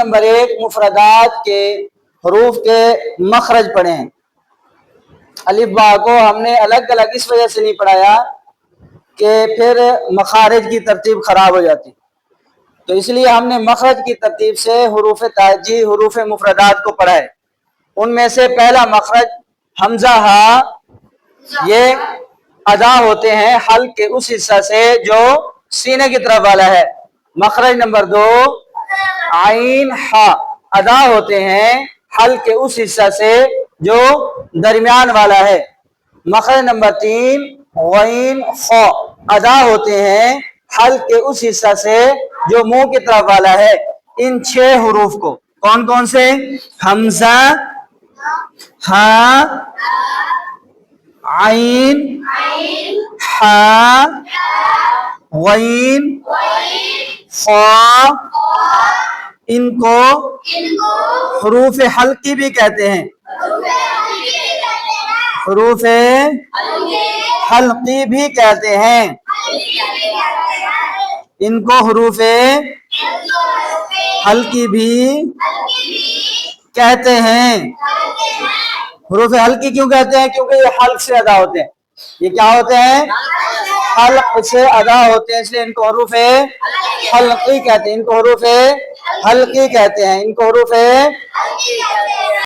Number 1 مفردات کے حروف کے مخرج پڑھے ہیں۔ الف با کو ہم نے الگ الگ اس وجہ سے نہیں پڑھایا کہ پھر مخارج کی ترتیب خراب ہو جاتی، تو اس لیے ہم نے مخرج کی ترتیب سے حروف تہجی حروف مفردات کو پڑھا ہے۔ ان میں سے پہلا مخرج حمزہ ہا، یہ ادا ہوتے ہیں حلق کے اس حصہ سے جو سینے کی طرف والا ہے۔ مخرج نمبر 2 عین ہا، ادا ہوتے ہیں حلق کے اس حصہ سے جو درمیان والا ہے۔ مخرج نمبر 3 غین خا، ادا ہوتے ہیں حلق کے اس حصہ سے جو منہ کی طرف والا ہے۔ ان 6 حروف کو کون کون سے؟ حمزہ، ہا، عین، ہا، غین، خا، ان کو حروف حلقی بھی کہتے ہیں، حروف حلقی بھی کہتے ہیں، ان کو حروف حلقی بھی کہتے ہیں۔ حروف حلقی کیوں کہتے ہیں؟ کیونکہ یہ حلق سے ادا ہوتے ہیں۔ یہ کیا ہوتے ہیں؟ حلق سے ادا ہوتے ہیں، اس لیے ان کو حروف حلقی کہتے ہیں، ان کو حروف حلقی کہتے ہیں، ان کو حروف